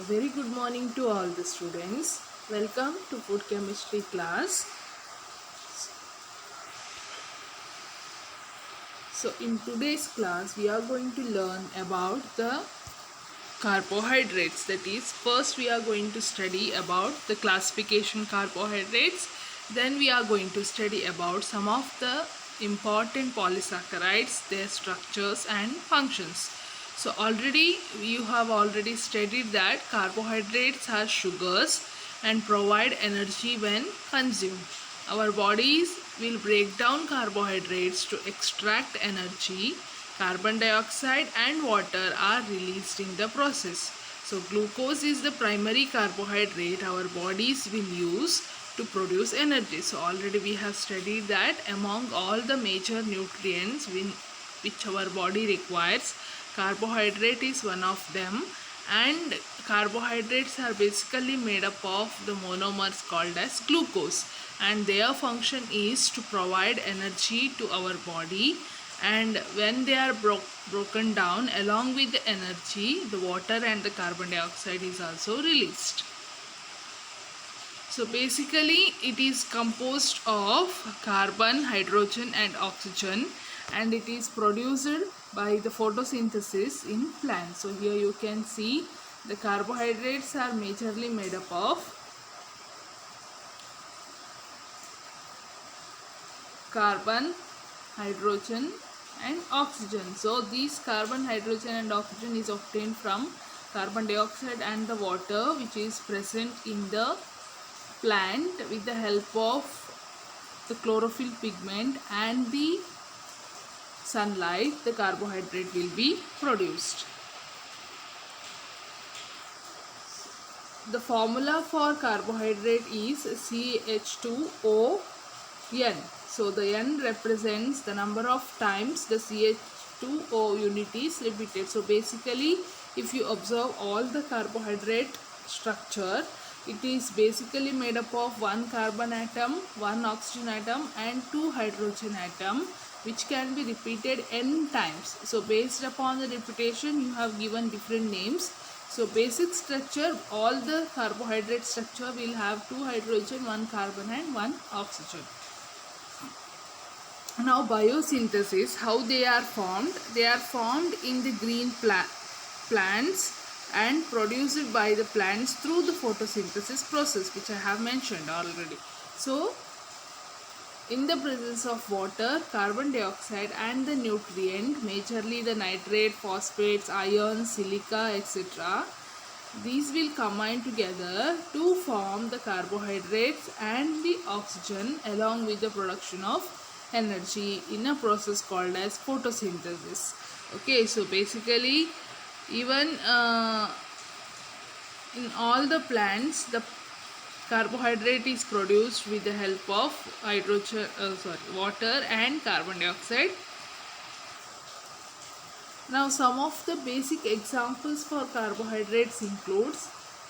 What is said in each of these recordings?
A very good morning to all the students. Welcome to food chemistry class. So in today's class we are going to learn about the carbohydrates. That is, first we are going to study about the classification carbohydrates. Then we are going to study about some of the important polysaccharides, their structures and functions. So you have already studied that carbohydrates are sugars and provide energy when consumed. Our bodies will break down carbohydrates to extract energy. Carbon dioxide and water are released in the process. So glucose is the primary carbohydrate our bodies will use to produce energy. So already we have studied that among all the major nutrients which our body requires, carbohydrate is one of them, and carbohydrates are basically made up of the monomers called as glucose, and their function is to provide energy to our body. And when they are broken down, along with the energy, the water and the carbon dioxide is also released. So basically it is composed of carbon, hydrogen and oxygen, and it is produced by the photosynthesis in plants. So here you can see the carbohydrates are majorly made up of carbon, hydrogen and oxygen. So these carbon, hydrogen and oxygen is obtained from carbon dioxide and the water which is present in the plant with the help of the chlorophyll pigment and the sunlight. The carbohydrate will be produced. The formula for carbohydrate is CH2ON. So the N represents the number of times the CH2O unit is repeated. So basically if you observe all the carbohydrate structure, it is basically made up of one carbon atom, one oxygen atom and two hydrogen atom, which can be repeated n times. So based upon the repetition you have given different names. So basic structure, all the carbohydrate structure will have two hydrogen, one carbon and one oxygen. Now biosynthesis, how they are formed? They are formed in the green plants and produced by the plants through the photosynthesis process, which I have mentioned already. So in the presence of water, carbon dioxide and the nutrient, majorly the nitrate, phosphates, iron, silica, etc., these will combine together to form the carbohydrates and the oxygen along with the production of energy in a process called as photosynthesis. Okay, so basically even in all the plants the carbohydrate is produced with the help of water and carbon dioxide. Now some of the basic examples for carbohydrates includes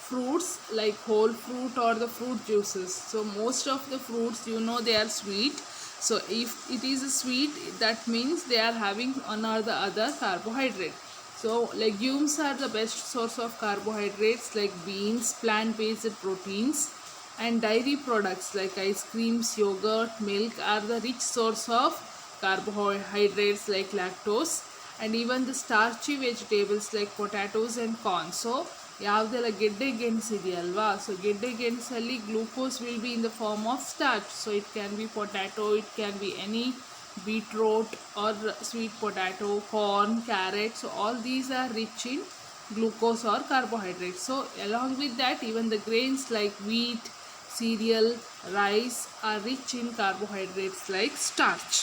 fruits like whole fruit or the fruit juices. So most of the fruits, they are sweet. So if it is a sweet, that means they are having one or the other carbohydrate. So legumes are the best source of carbohydrates like beans, plant-based proteins, and dairy products like ice creams, yogurt, milk are the rich source of carbohydrates like lactose, and even the starchy vegetables like potatoes and corn. So ಯಾವುದೆಲ್ಲ ಗೆಡ್ಡೆ ಗೆಣಸು ಇದೆಯಲ್ವಾ, so ಗೆಡ್ಡೆ ಗೆಣಸಲ್ಲಿ glucose will be in the form of starch. So it can be potato, it can be any beetroot or sweet potato, corn, carrot. So all these are rich in glucose or carbohydrates. So along with that, even the grains like wheat, cereal, rice are rich in carbohydrates like starch.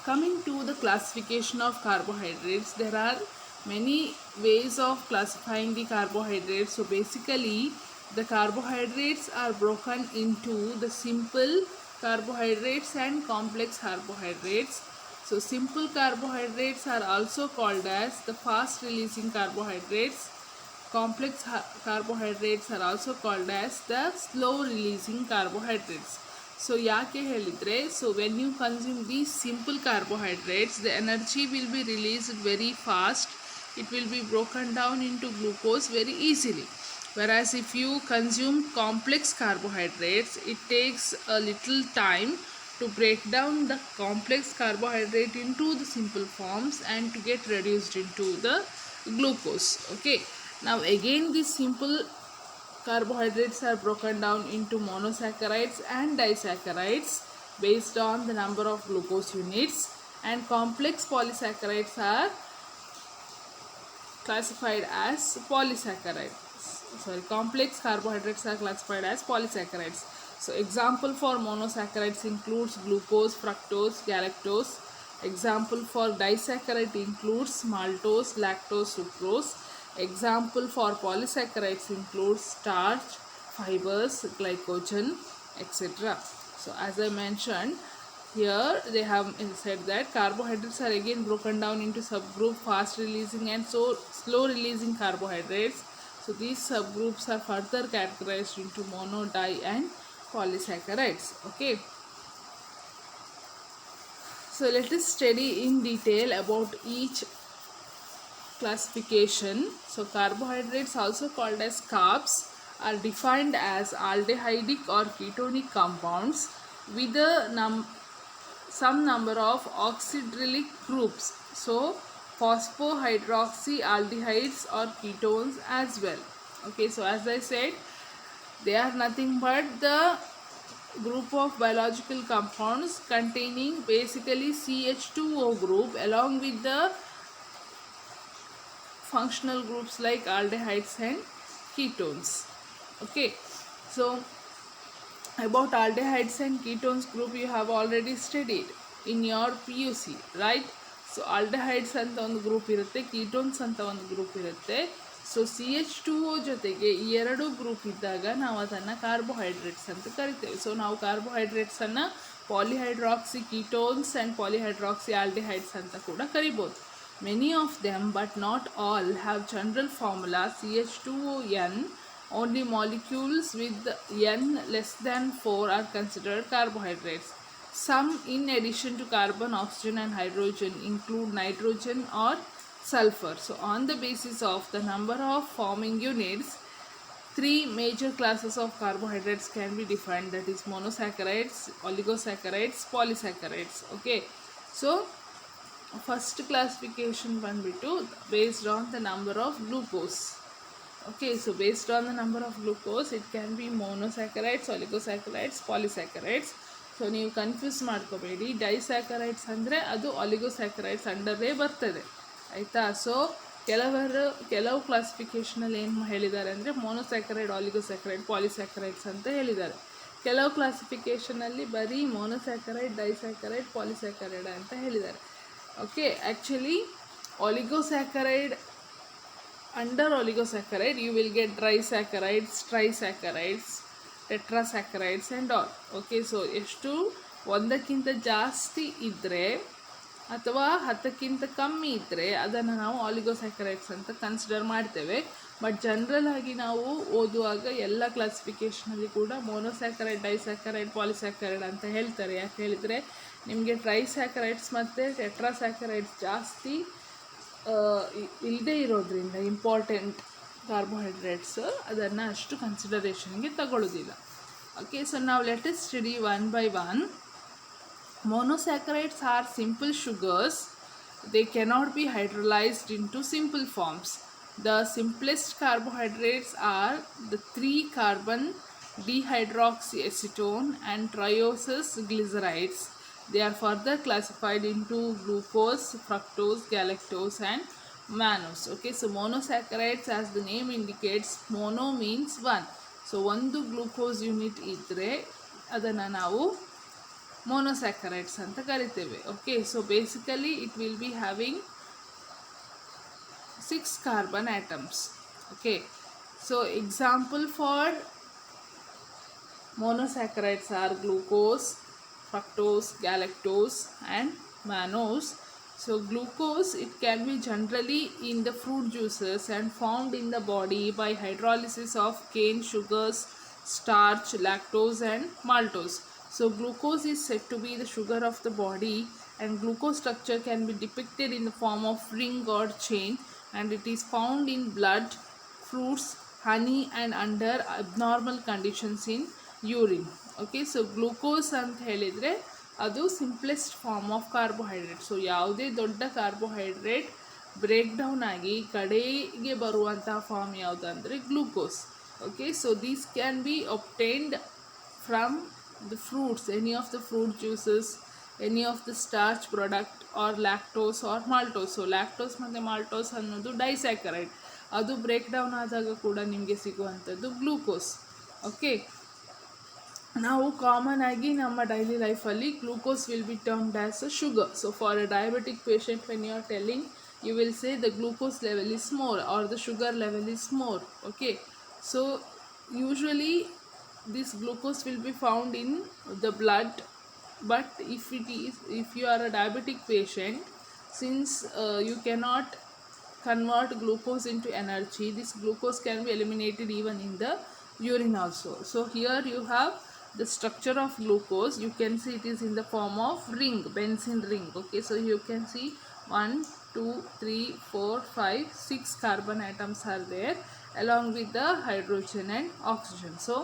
Coming to the classification of carbohydrates, there are many ways of classifying the carbohydrates. So basically the carbohydrates are broken into the simple carbohydrates and complex carbohydrates. So simple carbohydrates are also called as the fast releasing carbohydrates. Complex carbohydrates are also called as the slow releasing carbohydrates. So ಯಾಕೆ ಹೇಳಿದರೆ, so when you consume these simple carbohydrates, the energy will be released very fast it will be broken down into glucose very easily. Whereas if you consume complex carbohydrates, it takes a little time to break down the complex carbohydrate into the simple forms and to get reduced into the glucose. Okay, now again these simple carbohydrates are broken down into monosaccharides and disaccharides based on the number of glucose units, and complex polysaccharides are classified as polysaccharides. Sorry, complex carbohydrates are classified as polysaccharides. So example for monosaccharides includes glucose, fructose, galactose. Example for disaccharide includes maltose, lactose, sucrose. Example for polysaccharides includes starch, fibers, glycogen, etc. So as I mentioned, here they have said that carbohydrates are again broken down into subgroup fast releasing and so slow releasing carbohydrates. So these subgroups are further categorized into mono, di and polysaccharides. Okay. So let us study in detail about each classification. So carbohydrates, also called as carbs, are defined as aldehydic or ketonic compounds with a some number of oxidrylic groups. So phosphohydroxyaldehydes or ketones as well. Okay, so as I said, they are nothing but the group of biological compounds containing basically CH2O group along with the functional groups like aldehydes and ketones. Okay, so about aldehydes and ketones group you have already studied in your PUC, right? So aldehydes ಅಂತ ಒಂದು group ಇರುತ್ತೆ, ketones ಅಂತ ಒಂದು group ಇರುತ್ತೆ. So CH2O ಜೊತೆಗೆ ಈ ಎರಡು group ಇದ್ದಾಗ ನಾವು ಅದನ್ನು ಕಾರ್ಬೋಹೈಡ್ರೇಟ್ಸ್ ಅಂತ ಕರಿತೇವೆ. ಸೊ ನಾವು ಕಾರ್ಬೋಹೈಡ್ರೇಟ್ಸನ್ನು ಪಾಲಿಹೈಡ್ರಾಕ್ಸಿ ketones and ಪಾಲಿಹೈಡ್ರಾಕ್ಸಿ aldehydes ಅಂತ ಕೂಡ ಕರಿಬೋದು. Many of them but not all have general formula CH2ON. Only molecules with N less than 4 are considered carbohydrates. Some, in addition to carbon, oxygen and hydrogen, include nitrogen or sulfur. So on the basis of the number of forming units, three major classes of carbohydrates can be defined, that is monosaccharides, oligosaccharides, polysaccharides. Okay, so first classification ಬಂದ್ಬಿಟ್ಟು based on the number of glucose. Okay, so based on the number of glucose, it can be monosaccharides, oligosaccharides, polysaccharides. So ನೀವು confuse ಮಾಡ್ಕೋಬೇಡಿ, ಡೈಸ್ಯಾಕರೈಡ್ಸ್ ಅಂದರೆ ಅದು ಆಲಿಗೋಸ್ಯಾಕರೈಡ್ಸ್ ಅಂಡರೇ ಬರ್ತದೆ, ಆಯಿತಾ. So ಕೆಲವು ಕ್ಲಾಸಿಫಿಕೇಷನಲ್ಲಿ ಏನು ಹೇಳಿದ್ದಾರೆ ಅಂದರೆ ಮೋನೋಸ್ಯಾಕರೈಡ್, ಆಲಿಗೋಸ್ಯಾಕರೈಡ್, ಪಾಲಿಸ್ಯಾಕರೈಡ್ಸ್ ಅಂತ ಹೇಳಿದ್ದಾರೆ. ಕೆಲವು ಕ್ಲಾಸಿಫಿಕೇಷನಲ್ಲಿ ಬರೀ ಮೋನೋಸ್ಯಾಕರೈಡ್, ಡೈಸ್ಯಾಕರೈಡ್, ಪಾಲಿಸ್ಯಾಕರೈಡ್ ಅಂತ ಹೇಳಿದ್ದಾರೆ. Okay, actually oligosaccharide, under oligosaccharide you will get disaccharides, trisaccharides, tetrasaccharides and all. Okay, so ಎಷ್ಟು ಒಂದಕ್ಕಿಂತ ಜಾಸ್ತಿ ಇದ್ದರೆ ಅಥವಾ 10ಕ್ಕಿಂತ ಕಮ್ಮಿ ಇದ್ದರೆ ಅದನ್ನು ನಾವು ಆಲಿಗೋಸ್ಯಾಕರೈಡ್ಸ್ ಅಂತ ಕನ್ಸಿಡರ್ ಮಾಡ್ತೇವೆ. ಬಟ್ ಜನರಲ್ ಆಗಿ ನಾವು ಓದುವಾಗ ಎಲ್ಲ ಕ್ಲಾಸಿಫಿಕೇಷನಲ್ಲಿ ಕೂಡ ಮೋನೋಸ್ಯಾಕರೈಡ್, ಡೈಸ್ಯಾಕರೈಡ್, ಪಾಲಿಸ್ಯಾಕರೈಡ್ ಅಂತ ಹೇಳ್ತಾರೆ. ಯಾಕೆ ಹೇಳಿದರೆ ನಿಮಗೆ ಟ್ರೈಸ್ಯಾಕರೈಡ್ಸ್ ಮತ್ತು ಟೆಟ್ರಾಸ್ಯಾಕರೈಡ್ಸ್ ಜಾಸ್ತಿ ಇಲ್ಲದೇ ಇರೋದ್ರಿಂದ ಇಂಪಾರ್ಟೆಂಟ್ ಕಾರ್ಬೋಹೈಡ್ರೇಟ್ಸ್ ಅದನ್ನು ಅಷ್ಟು ಕನ್ಸಿಡರೇಷನ್ಗೆ ತಗೊಳ್ಳೋದಿಲ್ಲ. ಓಕೆ, ಸೊ ನಾವು let us study one by one. Monosaccharides are simple sugars. They cannot be hydrolyzed into simple forms. The simplest carbohydrates are the 3-carbon dehydroxyacetone and trioses glycerides. They are further classified into glucose, fructose, galactose and mannose. Okay, so monosaccharides, as the name indicates, mono means one. So ಒಂದು glucose unit ಇದ್ದರೆ ಅದನ್ನು ನಾವು monosaccharides ಅಂತ ಕರಿತೇವೆ. Okay, so basically it will be having 6 carbon atoms. Okay, so example for monosaccharides are glucose, fructose, galactose and mannose. So glucose, it can be generally in the fruit juices and formed in the body by hydrolysis of cane sugars, starch, lactose and maltose. So glucose is said to be the sugar of the body, and glucose structure can be depicted in the form of ring or chain and it is found in blood, fruits, honey, and under abnormal conditions in urine. Okay, so glucose ಅಂತ ಹೇಳಿದರೆ ಅದು simplest form of carbohydrate. So ಯಾವುದೇ ದೊಡ್ಡ carbohydrate break down ಆಗಿ ಕಡೆಗೆ ಬರುವಂತಹ form ಯಾವುದಂದರೆ glucose. Okay, so these can be obtained from the fruits, any of the fruit juices, any of the starch product, or lactose or maltose. So lactose ಮತ್ತು maltose ಅನ್ನೋದು ಡೈಸ್ಯಾಕರೈಡ್, ಅದು break down ಆದಾಗ ಕೂಡ ನಿಮಗೆ ಸಿಗುವಂಥದ್ದು ಗ್ಲೂಕೋಸ್. ಓಕೆ, ನಾವು common ಆಗಿ ನಮ್ಮ ಡೈಲಿ ಲೈಫಲ್ಲಿ glucose will be termed as a sugar. So for a diabetic patient when you are telling, you will say the glucose level is more or the sugar level is more. Okay, so usually this glucose will be found in the blood, but if you are a diabetic patient, since you cannot convert glucose into energy, this glucose can be eliminated even in the urine also. So here you have the structure of glucose. You can see it is in the form of ring, benzene ring. Okay, so you can see 1 2 3 4 5 6 carbon atoms are there along with the hydrogen and oxygen. So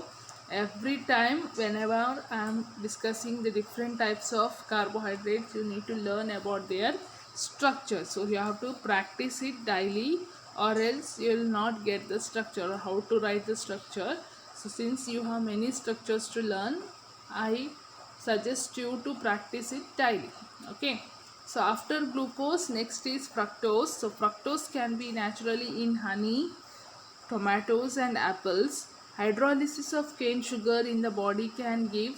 every time whenever I am discussing the different types of carbohydrates, you need to learn about their structure. So you have to practice it daily, or else you will not get the structure or how to write the structure. So since you have many structures to learn, I suggest you to practice it daily. Okay, so after glucose, next is fructose. So fructose can be naturally in honey, tomatoes, and apples. Hydrolysis of cane sugar in the body can give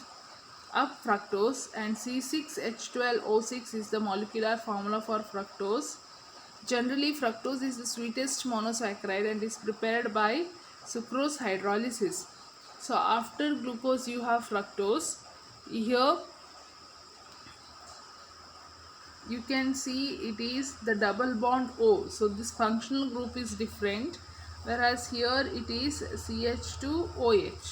up fructose, and C6H12O6 is the molecular formula for fructose. Generally, fructose is the sweetest monosaccharide and is prepared by sucrose hydrolysis. So after glucose you have fructose. Here you can see it is the double bond O. So this functional group is different, whereas here it is CH2OH.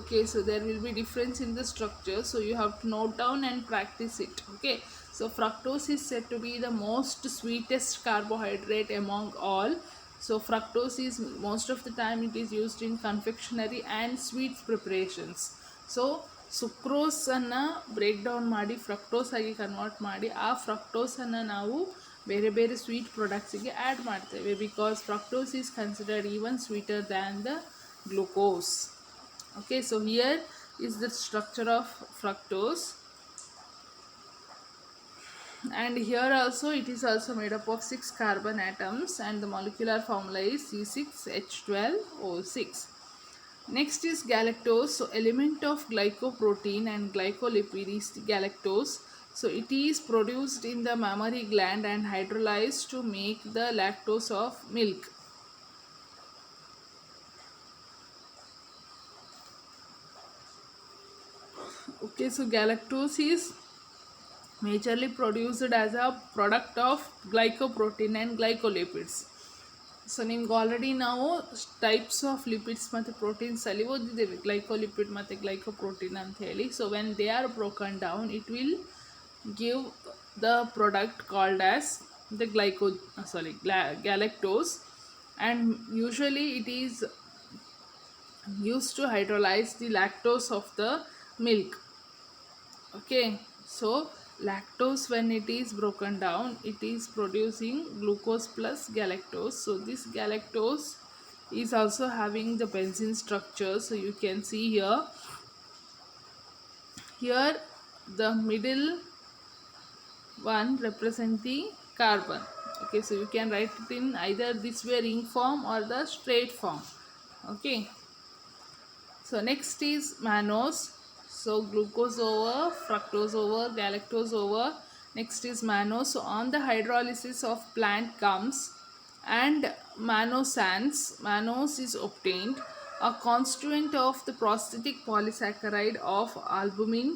Okay, so there will be difference in the structure, so you have to note down and practice it. Okay, so fructose is said to be the most sweetest carbohydrate among all. So fructose is most of the time it is used in confectionery and sweets preparations. So ಸುಕ್ರೋಸನ್ನು break down ಮಾಡಿ fructose ಆಗಿ convert ಮಾಡಿ ಆ ಫ್ರಕ್ಟೋಸನ್ನು ನಾವು ಬೇರೆ ಬೇರೆ sweet ಪ್ರಾಡಕ್ಟ್ಸಿಗೆ ಆ್ಯಡ್ ಮಾಡ್ತೇವೆ, because fructose is considered even sweeter than the glucose. Okay, so here is the structure of fructose, and here also it is also made up of 6 carbon atoms and the molecular formula is C6H12O6. Next is galactose. So element of glycoprotein and glycolipid is galactose. So it is produced in the mammary gland and hydrolyzed to make the lactose of milk. Okay, so galactose is majorly produced as a product of glycoprotein and glycolipids. So ನಿಮ್ಗೆ already ನಾವು types of lipids ಮತ್ತು ಪ್ರೋಟೀನ್ಸಲ್ಲಿ ಓದಿದ್ದೇವೆ, glycolipid ಮತ್ತು glycoprotein ಅಂತ ಹೇಳಿ. So when they are broken down it will give the product called as the galactose, and usually it is used to hydrolyze the lactose of the milk. Okay, so lactose, when it is broken down, it is producing glucose plus galactose. So this galactose is also having the benzene structure. So you can see here the middle one represent the carbon. Okay, so you can write it in either this way ring form or the straight form. Okay, so next is mannose. So glucose over, fructose over, galactose over. Next is mannose. So on the hydrolysis of plant comes and mannose is obtained. A constituent of the prosthetic polysaccharide of albumin,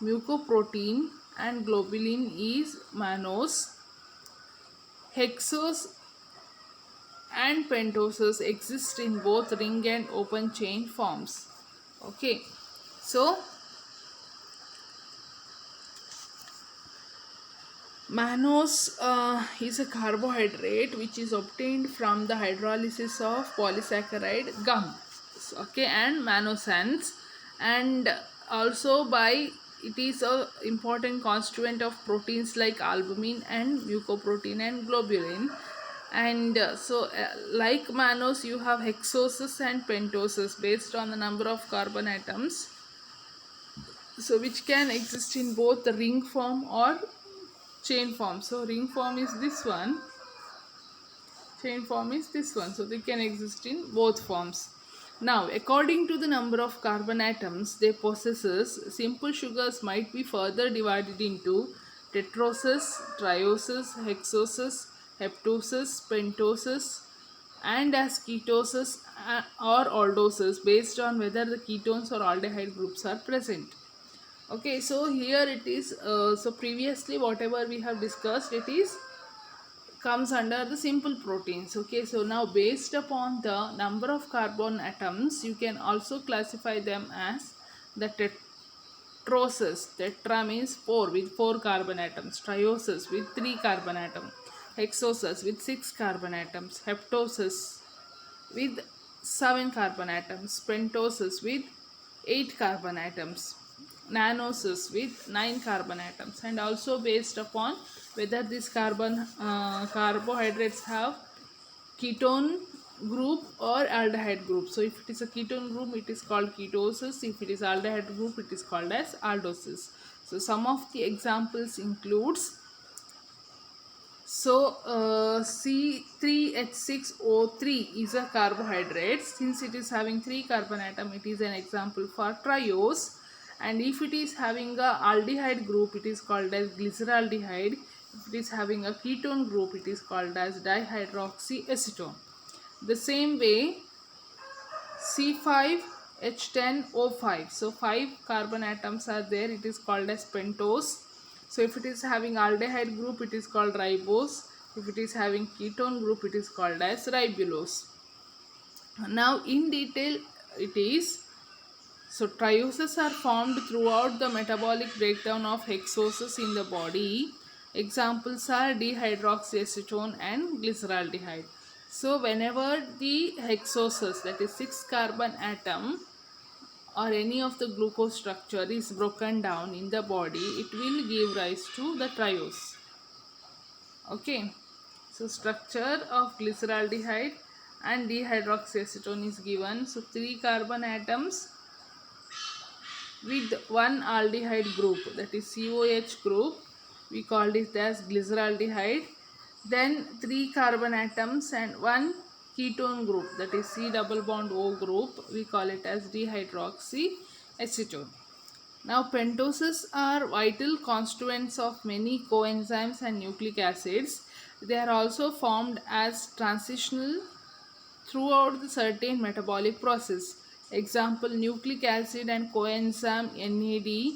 mucoprotein and globulin is mannose. Hexose and pentoses exist in both ring and open chain forms. Okay, so Mannose is a carbohydrate which is obtained from the hydrolysis of polysaccharide gum, okay, and mannosands, and also by it is a important constituent of proteins like albumin and mucoprotein and globulin. And like mannose, you have hexoses and pentoses based on the number of carbon atoms, so which can exist in both the ring form or chain form. So ring form is this one, chain form is this one, so they can exist in both forms. Now, according to the number of carbon atoms they possesses, simple sugars might be further divided into tetroses, trioses, hexoses, heptoses, pentoses, and as ketoses or aldoses based on whether the ketones or aldehyde groups are present. Okay, so here it is, so previously whatever we have discussed, it is comes under the simple proteins. Okay, so now based upon the number of carbon atoms, you can also classify them as the tetroses. Tetra means 4 with 4 carbon atoms, trioses with 3 carbon atoms, hexoses with 6 carbon atoms, heptoses with 7 carbon atoms, pentoses with 8 carbon atoms, nanoses with 9 carbon atoms, and also based upon whether these carbohydrates have ketone group or aldehyde group. So if it is a ketone group, it is called ketosis. If it is aldehyde group, it is called as aldosis. So some of the examples includes, so C3H6O3 is a carbohydrate. Since it is having 3 carbon atom, it is an example for triose. And if it is having a aldehyde group, it is called as glyceraldehyde. If it is having a ketone group, it is called as dihydroxyacetone. The same way, C5H10O5. So 5 carbon atoms are there. It is called as pentose. So if it is having aldehyde group, it is called ribose. If it is having ketone group, it is called as ribulose. Now in detail it is, so trioses are formed throughout the metabolic breakdown of hexoses in the body. Examples are dihydroxyacetone and glyceraldehyde. So whenever the hexoses, that is 6 carbon atom, or any of the glucose structure is broken down in the body, it will give rise to the triose. Okay, so structure of glyceraldehyde and dihydroxyacetone is given. So 3 carbon atoms with 1 aldehyde group, that is COH group, we called it as glyceraldehyde. Then 3 carbon atoms and 1 ketone group, that is C double bond O group, we call it as dihydroxyacetone. Now pentoses are vital constituents of many coenzymes and nucleic acids. They are also formed as transitional throughout the certain metabolic process. Example, nucleic acid and coenzyme NAD.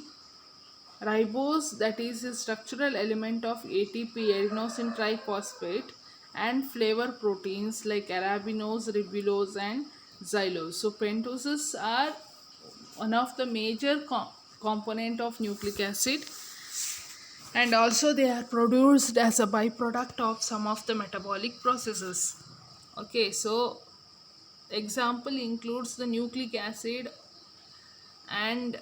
Ribose, that is a structural element of ATP, adenosine triphosphate, and flavor proteins like arabinose, ribulose, and xylose. So pentoses are one of the major component of nucleic acid, and also they are produced as a byproduct of some of the metabolic processes. Okay, so example includes the nucleic acid and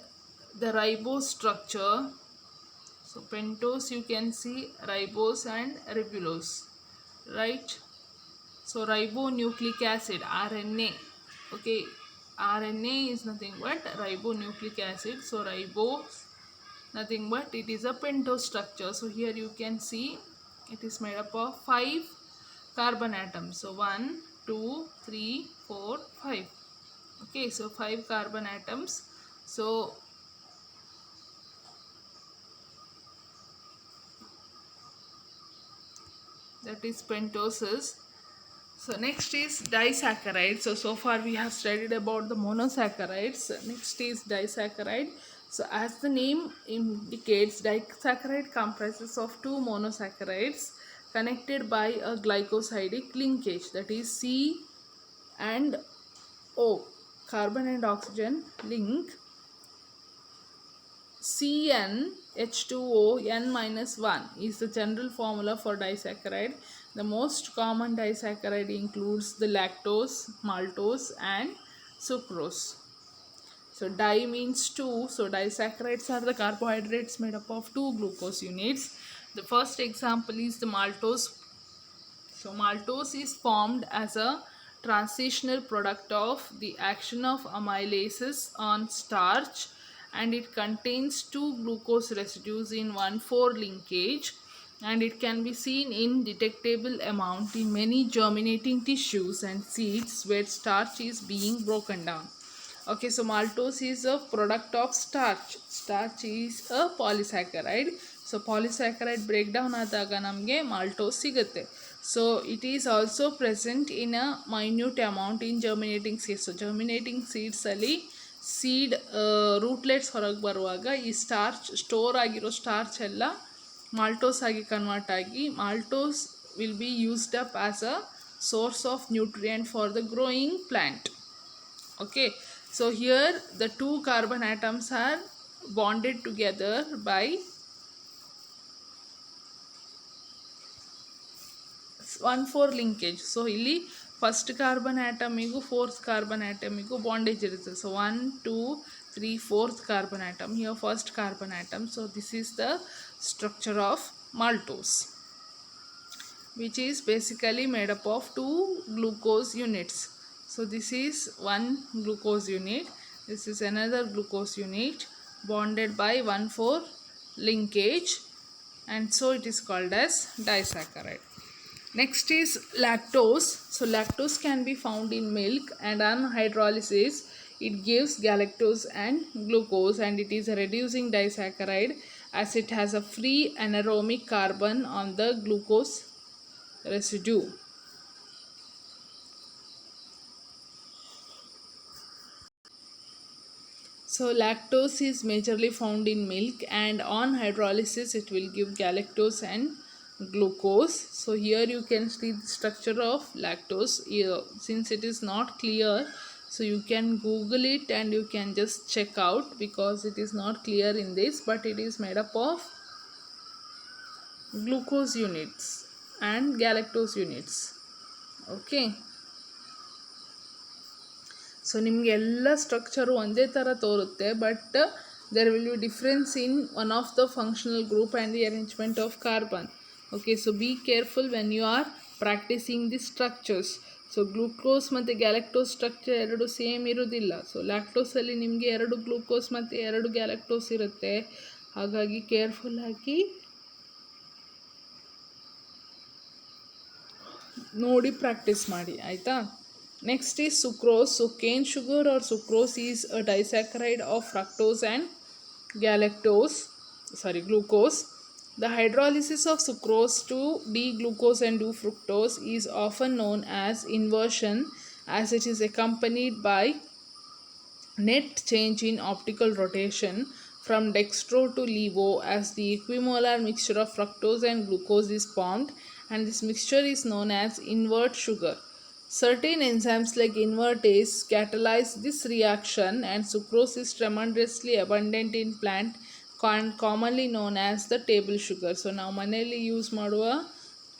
the ribose structure. So pentose, you can see ribose and ribulose, right? So ribonucleic acid, RNA. Okay, RNA is nothing but ribonucleic acid. So ribose, nothing but it is a pentose structure. So here you can see it is made up of 5 carbon atoms. So 1, 2, 3, 4, 5. Okay, so 5 carbon atoms. So that is pentoses. So next is disaccharide. So far we have studied about the monosaccharides. Next is disaccharide. So as the name indicates, disaccharide comprises of 2 monosaccharides connected by a glycosidic linkage, that is C and O, carbon and oxygen link. CnH2O n minus 1 is the general formula for disaccharide. The most common disaccharide includes the lactose, maltose and sucrose. So di means 2. So disaccharides are the carbohydrates made up of 2 glucose units. The first example is the maltose. So maltose is formed as a transitional product of the action of amylases on starch, and it contains 2 glucose residues in 1,4 linkage, and it can be seen in detectable amount in many germinating tissues and seeds where starch is being broken down. Okay, so maltose is a product of starch. Starch is a polysaccharide. So polysaccharide breakdown ಆದಾಗ ನಮಗೆ maltose ಸಿಗುತ್ತೆ. So it is also present in a minute amount in germinating seeds. So germinating seeds ಅಲ್ಲಿ seed ರೂಟ್ಲೆಟ್ಸ್ ಹೊರಗೆ ಬರುವಾಗ ಈ starch store ಆಗಿರೋ starch ಎಲ್ಲ maltose ಆಗಿ ಕನ್ವರ್ಟ್ ಆಗಿ maltose will be used up as a source of nutrient for the growing plant. Okay, so here the 2 carbon atoms are bonded together by 1,4 linkage. So ಇಲ್ಲಿ first carbon ಆಟಮಿಗೂ fourth carbon ಆಟಮಿಗೂ bondage ಇರುತ್ತೆ. So 1 2 3 4th carbon atom, here first carbon atom. So this is the structure of maltose, which is basically made up of 2 glucose units. So this is one glucose unit, this is another glucose unit bonded by 1,4 linkage, and so it is called as disaccharide. Next is lactose. So lactose can be found in milk, and on hydrolysis it gives galactose and glucose, and it is a reducing disaccharide as it has a free anaerobic carbon on the glucose residue. So lactose is majorly found in milk, and on hydrolysis it will give galactose and glucose. So here you can see the structure of lactose. Since it is not clear, so you can google it and you can just check out, because it is not clear in this, but it is made up of glucose units and galactose units. Okay, so ನಿಮಗೆಲ್ಲ structure ಒಂದೇ ಥರ ತೋರುತ್ತೆ, but there will be difference in one of the functional group and the arrangement of carbon. Okay, so be careful when you are practicing the structures. So glucose ಮತ್ತು galactose structure ಎರಡು same ಇರೋದಿಲ್ಲ. So ಲ್ಯಾಕ್ಟೋಸಲ್ಲಿ ನಿಮಗೆ 2 glucose ಮತ್ತು 2 galactose ಇರುತ್ತೆ, ಹಾಗಾಗಿ ಕೇರ್ಫುಲ್ಲಾಗಿ ನೋಡಿ practice ಮಾಡಿ, ಆಯಿತಾ. Next is sucrose. So cane sugar or sucrose is a disaccharide of fructose and glucose. The hydrolysis of sucrose to D-glucose and 2-fructose is often known as inversion, as it is accompanied by net change in optical rotation from dextro to levo as the equimolar mixture of fructose and glucose is formed, and this mixture is known as invert sugar. Certain enzymes like invertase catalyze this reaction, and sucrose is tremendously abundant in plant, commonly known as the table sugar. So ನಾವು ಮನೆಯಲ್ಲಿ use ಮಾಡುವ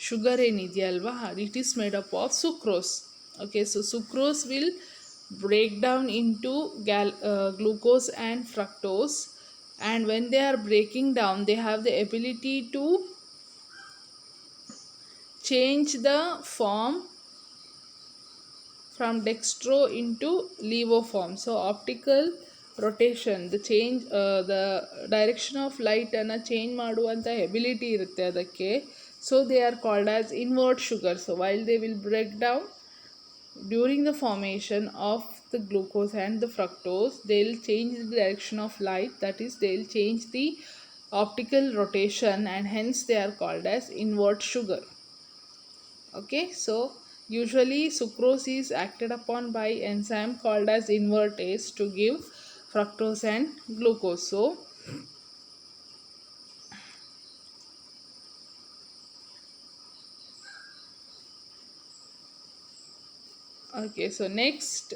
sugar ಏನಿದೆಯಲ್ವಾ, it is made up of sucrose. Okay, so sucrose will break down into glucose and fructose, and when they are breaking down they have the ability to change the form from dextro into levo form. So optical rotation, the change, the direction of light ಅನ್ನು change ಮಾಡುವಂಥ ability ಇರುತ್ತೆ ಅದಕ್ಕೆ. So they are called as invert sugar. So while they will break down during the formation of the glucose and the fructose, they will change the direction of light, that is they will change the optical rotation, and hence they are called as invert sugar. Okay, so usually sucrose is acted upon by enzyme called as invertase to give fructose and glucose. So okay, so next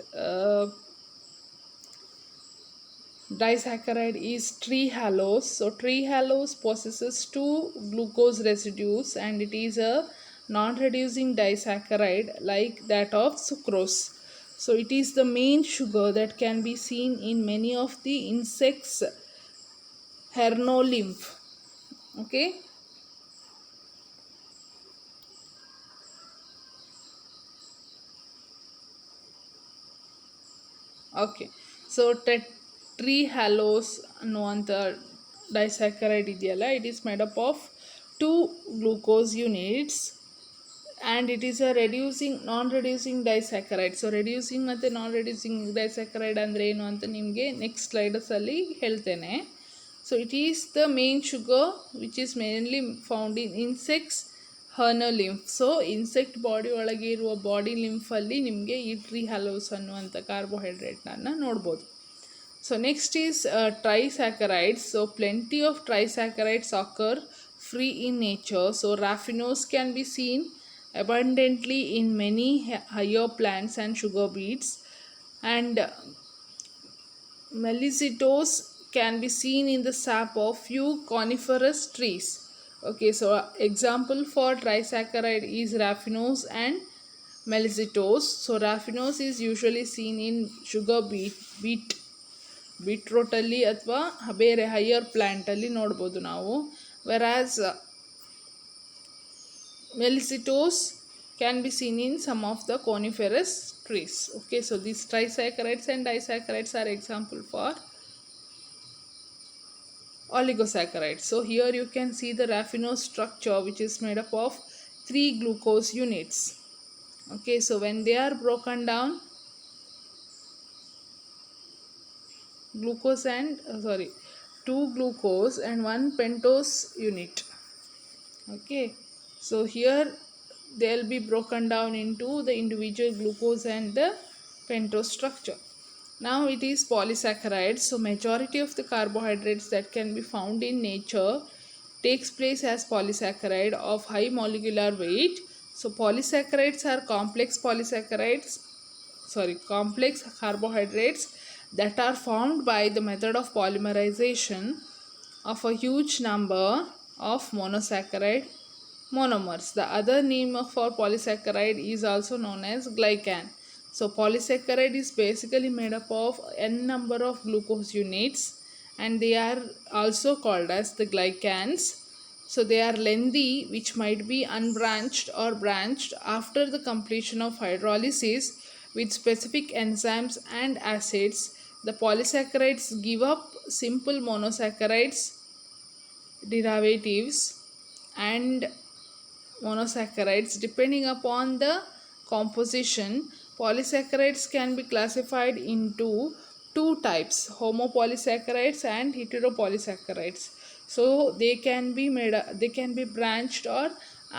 disaccharide is trehalose. So trehalose possesses two glucose residues and it is a non-reducing disaccharide like that of sucrose. So it is the main sugar that can be seen in many of the insects' hernonymph. Okay. Okay so trehalose ಅನ್ನುವಂಥ disaccharide ಇದೆಯಲ್ಲ, it is made up of two glucose units and it is a non reducing disaccharide. So reducing ಮತ್ತು non reducing ಡೈಸ್ಯಾಕರೈಡ್ ಅಂದರೆ ಏನು ಅಂತ ನಿಮಗೆ next ಸ್ಲೈಡಸಲ್ಲಿ ಹೇಳ್ತೇನೆ. So it is the main sugar which is mainly found in insects haemolymph. So insect body ಒಳಗೆ ಇರುವ body ಲಿಂಫಲ್ಲಿ ನಿಮಗೆ ಈ ಟ್ರೀಹ್ಯಾಲೋಸ್ ಅನ್ನುವಂಥ ಕಾರ್ಬೋಹೈಡ್ರೇಟ್ನನ್ನು ನೋಡ್ಬೋದು. So next is trisaccharides. So plenty of trisaccharides occur free in nature. So raffinose can be seen abundantly in many higher plants and sugar beets, and melizitose can be seen in the sap of few coniferous trees. Okay, so example for trisaccharide is raffinose and melizitose. So raffinose is usually seen in sugar beetroot ಅಲ್ಲಿ ಅಥವಾ ಬೇರೆ higher ಪ್ಲ್ಯಾಂಟಲ್ಲಿ ನೋಡ್ಬೋದು ನಾವು. Whereas melizitose can be seen in some of the coniferous trees. Okay, so these trisaccharides and disaccharides are example for oligosaccharides. So here you can see the raffinose structure which is made up of 3 glucose units. Okay, so when they are broken down, glucose and 2 glucose and 1 pentose unit. Okay, so here they will be broken down into the individual glucose and the pentose structure. Now it is polysaccharides. So majority of the carbohydrates that can be found in nature takes place as polysaccharide of high molecular weight. So polysaccharides are complex carbohydrates that are formed by the method of polymerization of a huge number of monosaccharide monomers. The other name for polysaccharide is also known as glycan. So polysaccharide is basically made up of n number of glucose units and they are also called as the glycans. So they are lengthy, which might be unbranched or branched after the completion of hydrolysis with specific enzymes and acids. The polysaccharides give up simple monosaccharides derivatives and monosaccharides depending upon the composition. Polysaccharides can be classified into two types, homopolysaccharides and heteropolysaccharides. So they can be branched or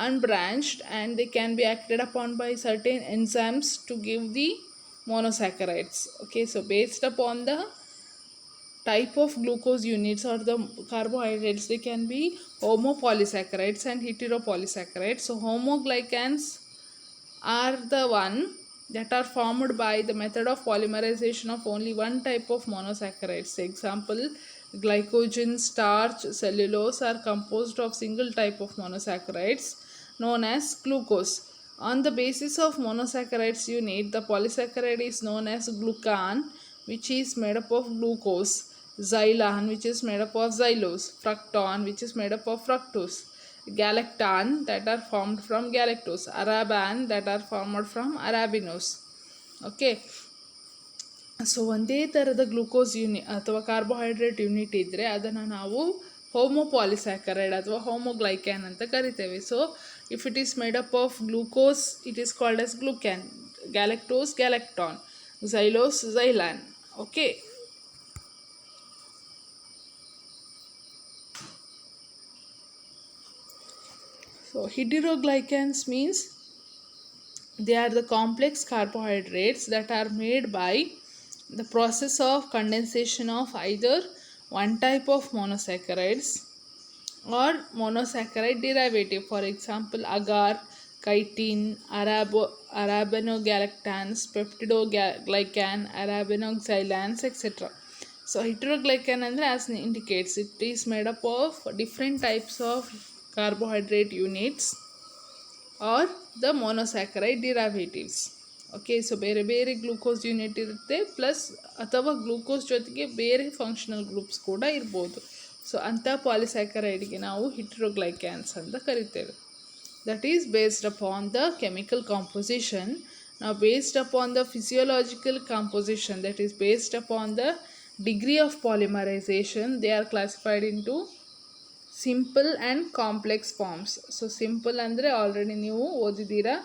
unbranched and they can be acted upon by certain enzymes to give the monosaccharides. Okay, so based upon the type of glucose units or the carbohydrates, they can be homopolysaccharides and heteropolysaccharides. So homoglycans are the one that are formed by the method of polymerization of only one type of monosaccharides. Example, glycogen, starch, cellulose are composed of single type of monosaccharides known as glucose. On the basis of monosaccharides unit, the polysaccharide is known as glucan, which is made up of glucose, xylan, which is made up of xylose, fructan, which is made up of fructose, galactan that are formed from galactose, araban that are formed from arabinose. Okay, so ಒಂದೇ ಥರದ glucose ಅಥವಾ carbohydrate unit ಇದ್ದರೆ ಅದನ್ನು ನಾವು ಹೋಮೋಪಾಲಿಸ್ಯಾಕರೈಡ್ ಅಥವಾ homoglycan ಅಂತ ಕರಿತೇವೆ. So if it is made up of glucose it is called as glucan, galactose galactan, xylose xylan. Okay, so heteroglycans means they are the complex carbohydrates that are made by the process of condensation of either one type of monosaccharides or monosaccharide derivative. For example, agar, chitin, arabinogalactans, peptidoglycan, arabinoxylans, etc. So heteroglycan ಅಂದರೆ as indicates it is made up of different types of carbohydrate units or the monosaccharide derivatives. Okay, so ಬೇರೆ ಬೇರೆ glucose unit ಇರುತ್ತೆ, plus ಅಥವಾ glucose ಜೊತೆಗೆ ಬೇರೆ functional groups ಕೂಡ ಇರ್ಬೋದು. So ಅಂಥ ಪಾಲಿಸ್ಯಾಕರೈಡ್ಗೆ ನಾವು ಹಿಟ್ರೋಗ್ಲೈಕ್ಯಾನ್ಸ್ ಅಂತ ಕರಿತೇವೆ. That is based upon the chemical composition. Now based upon the physiological composition, that is based upon the degree of polymerization, they are classified into simple and complex forms. So simple ಅಂದರೆ already ನೀವು ಓದಿದ್ದೀರಾ,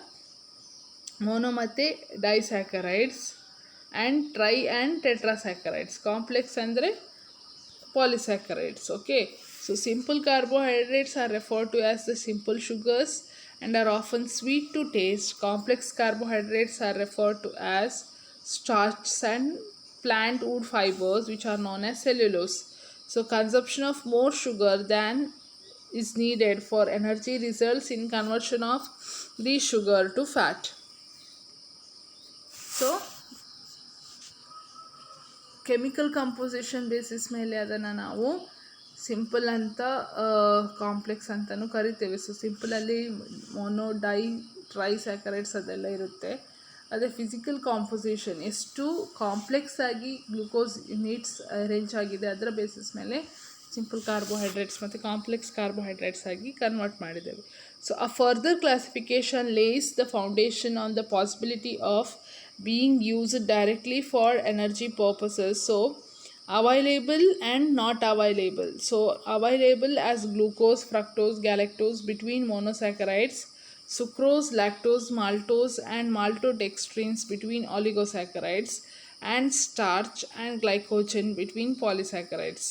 mono ಮತ್ತು ಡೈಸ್ಯಾಕರೈಡ್ಸ್ and try and ಟೆಟ್ರಾಸ್ಯಾಕರೈಡ್ಸ್. Complex ಅಂದರೆ polysaccharides. Okay, so simple carbohydrates are referred to as the simple sugars and are often sweet to taste. Complex carbohydrates are referred to as starches and plant wood fibers, which are known as cellulose. So consumption of more sugar than is needed for energy results in conversion of the sugar to fat. So chemical composition basis ಮೇಲೆ ಅದನ್ನು ನಾವು simple ಅಂತ complex ಅಂತಲೂ ಕರಿತೇವೆ. So ಸಿಂಪಲಲ್ಲಿ mono di trisaccharides ಅದೆಲ್ಲ ಇರುತ್ತೆ. ಅದೇ ಫಿಸಿಕಲ್ ಕಾಂಪೋಸಿಷನ್ ಎಷ್ಟು ಕಾಂಪ್ಲೆಕ್ಸ್ ಆಗಿ ಗ್ಲೂಕೋಸ್ ಯೂನಿಟ್ಸ್ ಅರೇಂಜ್ ಆಗಿದೆ ಅದರ ಬೇಸಿಸ್ ಮೇಲೆ ಸಿಂಪಲ್ ಕಾರ್ಬೋಹೈಡ್ರೇಟ್ಸ್ ಮತ್ತು ಕಾಂಪ್ಲೆಕ್ಸ್ ಕಾರ್ಬೋಹೈಡ್ರೇಟ್ಸ್ ಆಗಿ ಕನ್ವರ್ಟ್ ಮಾಡಿದ್ದೇವೆ. So a further classification lays the foundation on the possibility of being used directly for energy purposes. So available and not available. So available as glucose, fructose, galactose between monosaccharides, sucrose, lactose, maltose and maltodextrins between oligosaccharides, and starch and glycogen between polysaccharides.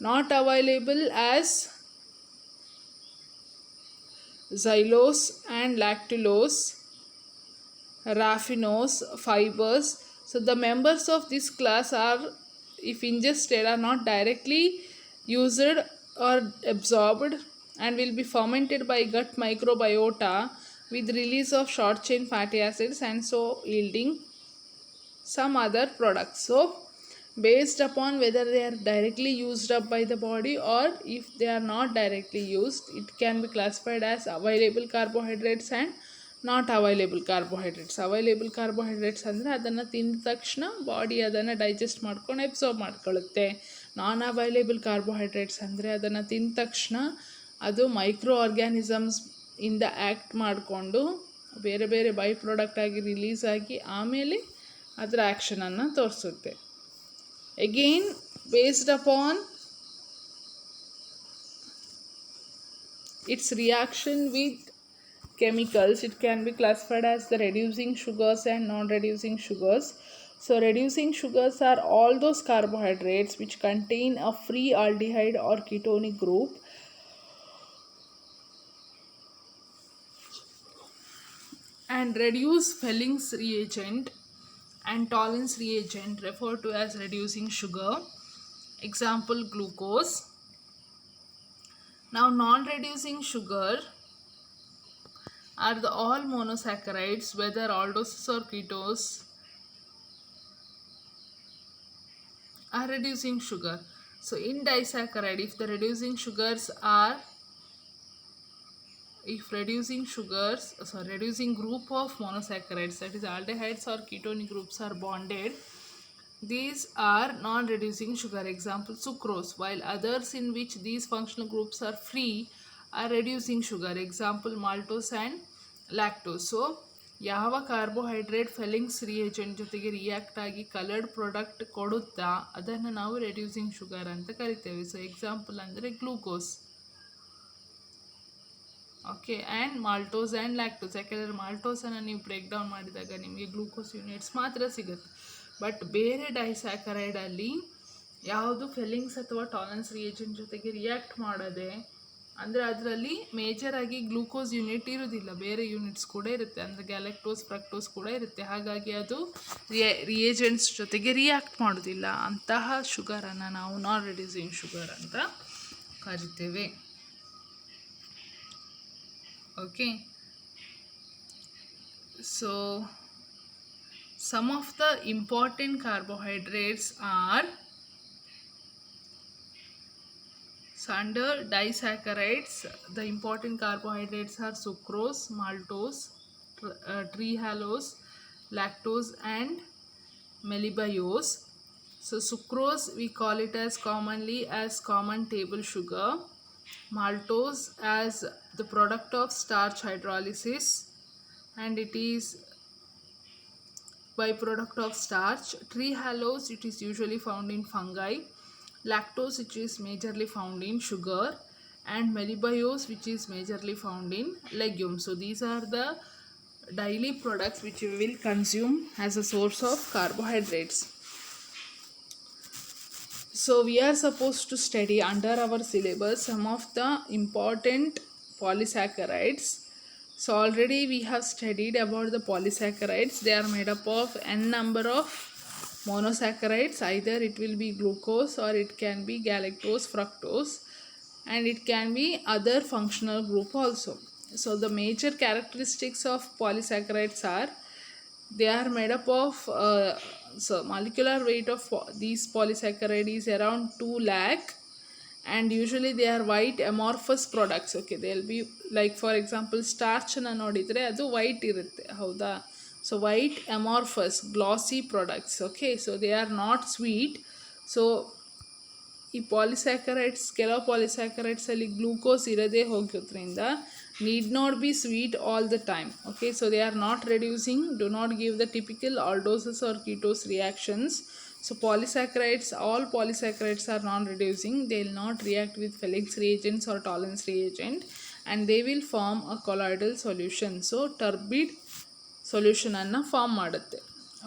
Not available as xylose and lactulose, raffinose, fibers. So the members of this class are, if ingested, are not directly used or absorbed and will be fermented by gut microbiota with release of short chain fatty acids and so yielding some other products. So based upon whether they are directly used up by the body or if they are not directly used, it can be classified as available carbohydrates and not available carbohydrates. Available carbohydrates ಅಂದರೆ ಅದನ್ನು ತಿಂದ ತಕ್ಷಣ body ಅದನ್ನು digest ಮಾಡ್ಕೊಂಡು absorb ಮಾಡ್ಕೊಳ್ಳುತ್ತೆ. ನಾನ್ available carbohydrates ಅಂದರೆ ಅದನ್ನು ತಿಂದ ತಕ್ಷಣ ಅದು ಮೈಕ್ರೋ ಆರ್ಗ್ಯಾನಿಸಮ್ಸ್ ಇಂದ ಆ್ಯಕ್ಟ್ ಮಾಡಿಕೊಂಡು ಬೇರೆ ಬೇರೆ ಬೈ ಪ್ರಾಡಕ್ಟ್ ಆಗಿ ರಿಲೀಸ್ ಆಗಿ ಆಮೇಲೆ ಅದರ ಆ್ಯಕ್ಷನನ್ನು ತೋರಿಸುತ್ತೆ. Again based upon it's reaction with chemicals, it can be classified as the reducing sugars and non-reducing sugars. So reducing sugars are all those carbohydrates which contain a free aldehyde or ketonic group and reduce Felling's reagent and Tollens reagent referred to as reducing sugar. Example, glucose. Now non-reducing sugar are the all monosaccharides, whether aldoses or ketose, are reducing sugar. So in disaccharide, if the reducing sugars are, reducing group of monosaccharides, that is aldehydes or ketonic groups, are bonded, these are non-reducing sugar. Example, sucrose, while others in which these functional groups are free are reducing sugar. Example, maltose and lactose. So ಯಾವ carbohydrate ಫೆಲ್ಲಿಂಗ್ಸ್ reagent ಜೊತೆಗೆ react ಆಗಿ coloured product ಕೊಡುತ್ತಾ ಅದನ್ನು ನಾವು reducing sugar ಅಂತ ಕರಿತೇವೆ. So example ಅಂದರೆ glucose. Okay, and maltose and lactose. ಯಾಕೆಂದರೆ ಮಾಲ್ಟೋಸನ್ನು ನೀವು ಬ್ರೇಕ್ ಡೌನ್ ಮಾಡಿದಾಗ ನಿಮಗೆ ಗ್ಲೂಕೋಸ್ ಯೂನಿಟ್ಸ್ ಮಾತ್ರ ಸಿಗುತ್ತೆ. ಬಟ್ ಬೇರೆ ಡೈಸ್ಯಾಕರೈಡಲ್ಲಿ ಯಾವುದು ಫೆಲ್ಲಿಂಗ್ಸ್ ಅಥವಾ ಟಾಲರೆನ್ಸ್ ರಿಯೇಜೆಂಟ್ ಜೊತೆಗೆ ರಿಯಾಕ್ಟ್ ಮಾಡದೆ, ಅಂದರೆ ಅದರಲ್ಲಿ ಮೇಜರಾಗಿ ಗ್ಲೂಕೋಸ್ ಯೂನಿಟ್ ಇರೋದಿಲ್ಲ, ಬೇರೆ ಯೂನಿಟ್ಸ್ ಕೂಡ ಇರುತ್ತೆ, ಅಂದರೆ ಗ್ಯಾಲಕ್ಟೋಸ್, ಫ್ರಕ್ಟೋಸ್ ಕೂಡ ಇರುತ್ತೆ. ಹಾಗಾಗಿ ಅದು ರಿಯೇಜೆಂಟ್ಸ್ ಜೊತೆಗೆ ರಿಯಾಕ್ಟ್ ಮಾಡೋದಿಲ್ಲ. ಅಂತಹ ಶುಗರನ್ನು ನಾವು ನಾನ್ ರೆಡ್ಯೂಸಿಂಗ್ ಶುಗರ್ ಅಂತ ಕರಿತೇವೆ. Okay, so Some of the important carbohydrates are under disaccharides. The important carbohydrates are sucrose, maltose, trehalose, lactose and malibhiose. So sucrose we call it as commonly as common table sugar, maltose as the product of starch hydrolysis and it is byproduct of starch. Trehalose it is usually found in fungi, lactose which is majorly found in sugar and malibhiose which is majorly found in legumes. So these are the daily products which we will consume as a source of carbohydrates. So we are supposed to study under our syllabus some of the important polysaccharides. So already we have studied about the polysaccharides. They are made up of n number of monosaccharides. Either it will be glucose or it can be galactose, fructose, and it can be other functional group also. So the major characteristics of polysaccharides are they are made up of so molecular weight of these polysaccharide is around 2 lakh and usually they are white amorphous products. Okay, they'll be like for example starch na nodidre adu white irutte hauda. So white amorphous glossy products. Okay, so they are not sweet. So ಈ ಪಾಲಿಸ್ಯಾಕರೈಡ್ಸ್ ಕೆಲವು ಪಾಲಿಸ್ಯಾಕರೈಡ್ಸಲ್ಲಿ glucose ಇರದೇ ಹೋಗೋದ್ರಿಂದ need not be sweet all the time. Okay, so they are not reducing, do not give the typical aldoses or ketose reactions. So polysaccharides, all polysaccharides are non-reducing. They will not react with Felix reagents or Tollens reagent and they will form a colloidal solution. So turbid solution anna form ಮಾಡುತ್ತೆ.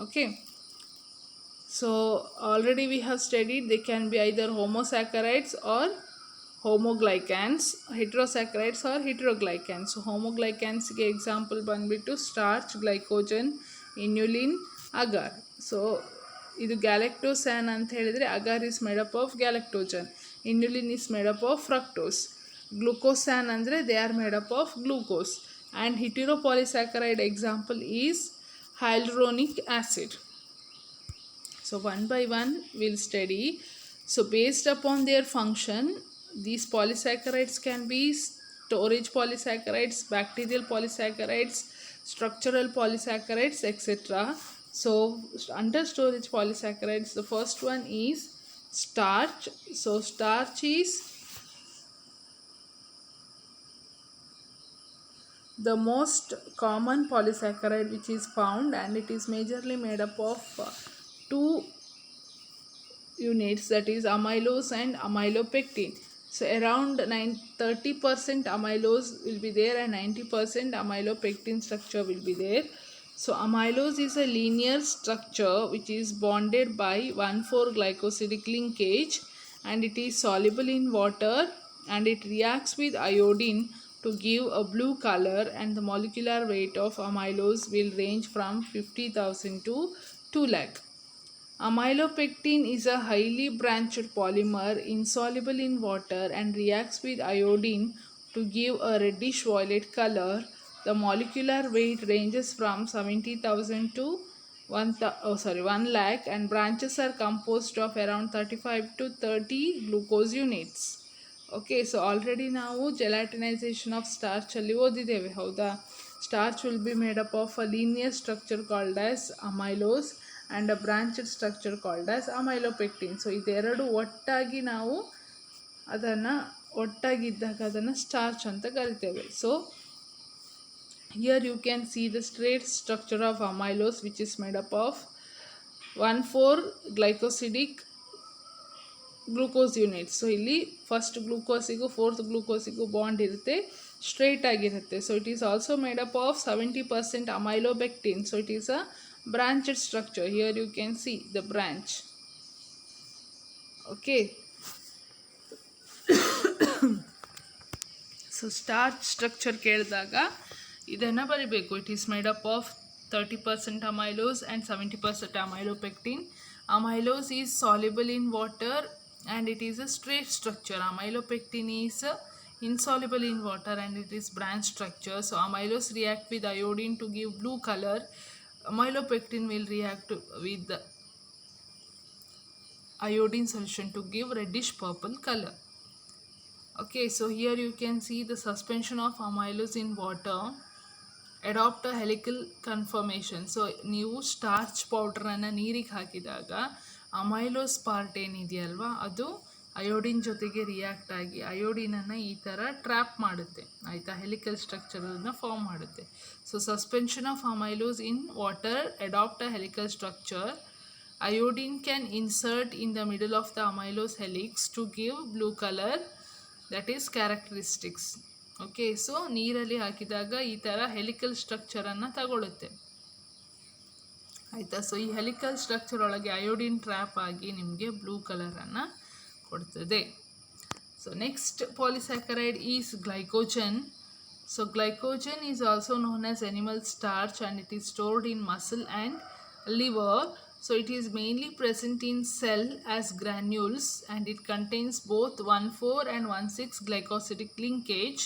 Okay, so already we have studied they can be either homosaccharides or homoglycans, heterosaccharides or heteroglycans. So homoglycans ge example banbitu starch, glycogen, inulin, agar. So idu galactosan anta helidre agar is made up of galactogen, inulin is made up of fructose, glucosan andre they are made up of glucose and heteropolysaccharide example is hyaluronic acid. So one by one we'll study. So based upon their function, these polysaccharides can be storage polysaccharides, bacterial polysaccharides, structural polysaccharides, etc. So under storage polysaccharides, the first one is starch. So starch is the most common polysaccharide which is found and it is majorly made up of two units, that is amylose and amylopectin. So around 30% amylose will be there and 90% amylopectin structure will be there. So amylose is a linear structure which is bonded by 1,4-glycosidic linkage and it is soluble in water and it reacts with iodine to give a blue color and the molecular weight of amylose will range from 50,000 to 2 lakh. Amylopectin is a highly branched polymer insoluble in water and reacts with iodine to give a reddish violet color. The molecular weight ranges from 70,000 to 1 lakh and branches are composed of around 35 to 30 glucose units. Okay, so already ನಾವು gelatinization of starch ಅಲ್ಲಿ ಓದಿದ್ದೇವೆ ಹೌದಾ. Starch will be made up of a linear structure called as amylose and a branched structure called as amylopectin. So ಇದೆರಡು ಒಟ್ಟಾಗಿ ನಾವು ಅದನ್ನು ಒಟ್ಟಾಗಿದ್ದಾಗ ಅದನ್ನು starch ಅಂತ ಕರಿತೇವೆ. So here you can see the straight structure of amylose which is made up of 1,4-glycosidic glucose units. So ಇಲ್ಲಿ first ಗ್ಲೂಕೋಸಿಗೂ fourth ಗ್ಲೂಕೋಸಿಗೂ bond ಇರುತ್ತೆ, straight ಆಗಿರುತ್ತೆ. So it is also made up of 70% amylopectin. So it is a branched structure. Here you can see the branch. Okay. So starch structure ಕೇಳಿದಾಗ ಇದನ್ನು ಬರಿಬೇಕು. It is made up of 30% amylose and 70% amylopectin. Amylose is soluble in water and it is a straight structure. Amylopectin is insoluble in water and it is branch structure. So amylose react with iodine to give blue color. amylopectin will react with the iodine solution to give reddish purple color. Okay, so here you can see the suspension of amylose in water adopt a helical conformation. So ನೀವು starch ಪೌಡ್ರನ್ನು ನೀರಿಗೆ ಹಾಕಿದಾಗ amylose part ಏನಿದೆಯಲ್ವಾ ಅದು iodine ಜೊತೆಗೆ react ಆಗಿ ಅಯೋಡಿನನ್ನು ಈ ಥರ trap ಮಾಡುತ್ತೆ ಆಯಿತಾ, ಹೆಲಿಕಲ್ ಸ್ಟ್ರಕ್ಚರನ್ನು ಫಾರ್ಮ್ ಮಾಡುತ್ತೆ. So suspension of amylose in water adopt a helical structure. Iodine can insert in the middle of the amylose helix to give blue color, that is characteristics. Okay, so ನೀರಲ್ಲಿ ಹಾಕಿದಾಗ ಈ ಥರ helical ಸ್ಟ್ರಕ್ಚರನ್ನು ತಗೊಳ್ಳುತ್ತೆ ಆಯಿತಾ. So ಈ helical structure ಒಳಗೆ iodine trap ಆಗಿ ನಿಮಗೆ blue ಕಲರನ್ನು ಕೊಡ್ತದೆ. So next polysaccharide is glycogen. So glycogen is also known as animal starch and it is stored in muscle and liver. So it is mainly present in cell as granules and it contains both 1,4 and 1,6 glycosidic linkage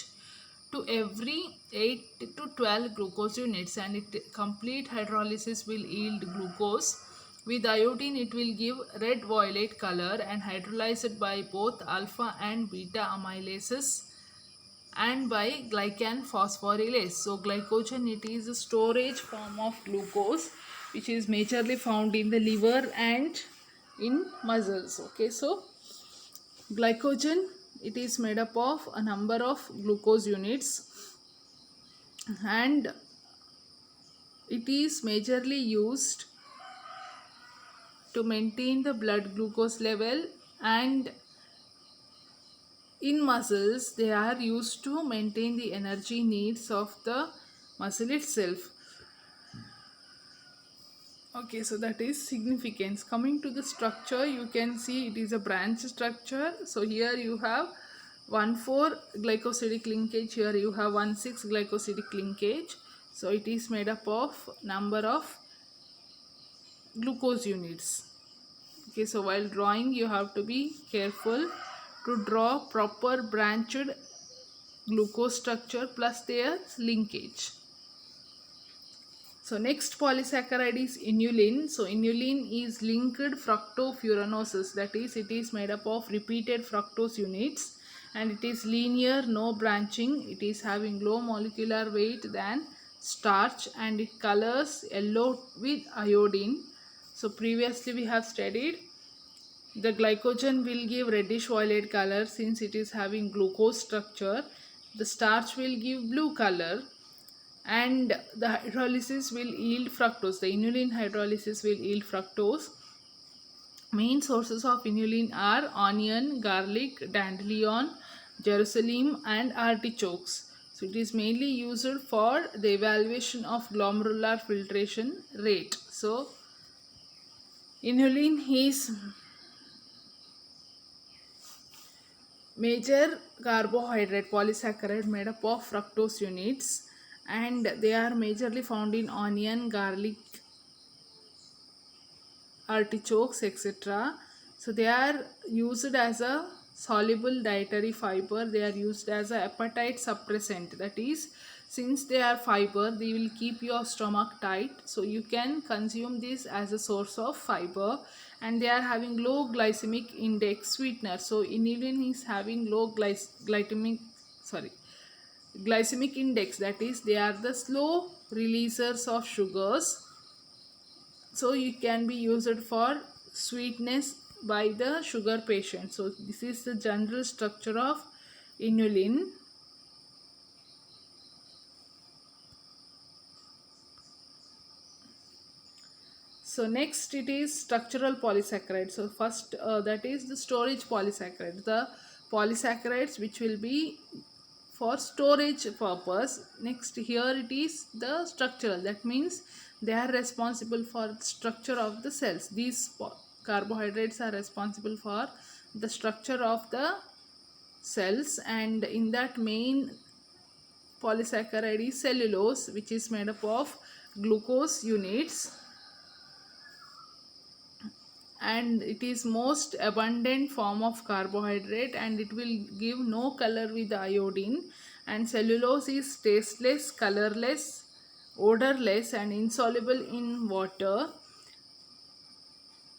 to every 8 to 12 glucose units, and it complete hydrolysis will yield glucose. With iodine it will give red violet color and hydrolyzed by both alpha and beta amylases and by glycan phosphorylase. So glycogen, it is a storage form of glucose which is majorly found in the liver and in muscles. Okay, so glycogen, it is made up of a number of glucose units and it is majorly used to maintain the blood glucose level, and in muscles they are used to maintain the energy needs of the muscle itself. Okay, so that is significance. Coming to the structure, you can see it is a branch structure. So here you have 1,4 glycosidic linkage, here you have 1,6 glycosidic linkage. So it is made up of number of glucose units. Okay, so while drawing you have to be careful to draw proper branched glucose structure plus their linkage. So next polysaccharide is inulin. So inulin is linked fructofuranosis, that is it is made up of repeated fructose units and it is linear, no branching. It is having low molecular weight than starch and it colors yellow with iodine. So previously we have studied the glycogen will give reddish violet color since it is having glucose structure. The starch will give blue color and the hydrolysis will yield fructose. The inulin hydrolysis will yield fructose. Main sources of inulin are onion, garlic, dandelion, Jerusalem and artichokes. So it is mainly used for the evaluation of glomerular filtration rate. So inulin is major carbohydrate polysaccharide made up of fructose units and they are majorly found in onion, garlic, artichokes, etc. So they are used as a soluble dietary fiber. They are used as a appetite suppressant, that is since they are fiber they will keep your stomach tight, so you can consume this as a source of fiber, and they are having low glycemic index sweetener. So inulin is having low glycemic index, that is they are the slow releasers of sugars, so you can be used for sweetness by the sugar patient. So this is the general structure of inulin. So next it is structural polysaccharide. So first that is the storage polysaccharide, the polysaccharides which will be for storage purpose. Next here it is the structural, that means they are responsible for the structure of the cells. These carbohydrates are responsible for the structure of the cells, and in that main polysaccharide is cellulose, which is made up of glucose units, and it is most abundant form of carbohydrate and it will give no color with iodine, and cellulose is tasteless, colorless, odorless and insoluble in water.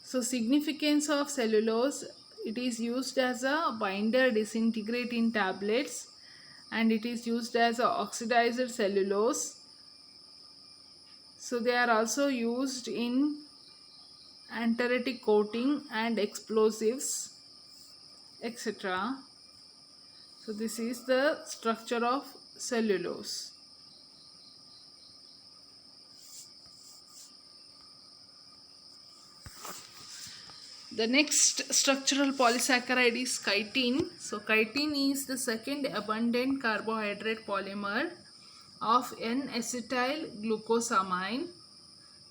So significance of cellulose, it is used as a binder disintegrate in tablets, and it is used as a oxidizer cellulose. So they are also used in antithetic coating and explosives, etc. So this is the structure of cellulose. The next structural polysaccharide is chitin. So chitin is the second abundant carbohydrate polymer of N-acetyl glucosamine.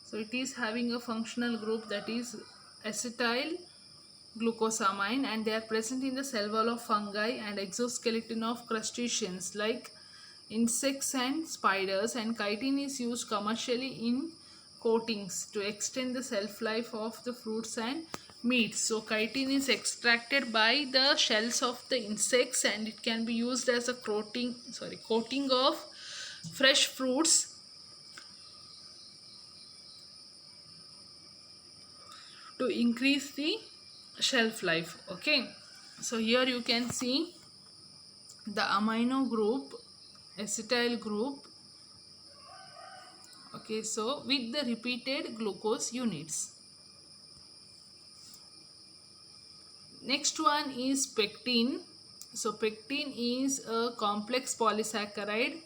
So it is having a functional group, that is acetyl glucosamine, and they are present in the cell wall of fungi and exoskeleton of crustaceans like insects and spiders, and chitin is used commercially in coatings to extend the shelf life of the fruits and meats. So chitin is extracted by the shells of the insects, and it can be used as a coating of fresh fruits to increase the shelf life. Okay, so here you can see the amino group, acetyl group. Okay, so with the repeated glucose units. Next one is pectin. So pectin is a complex polysaccharide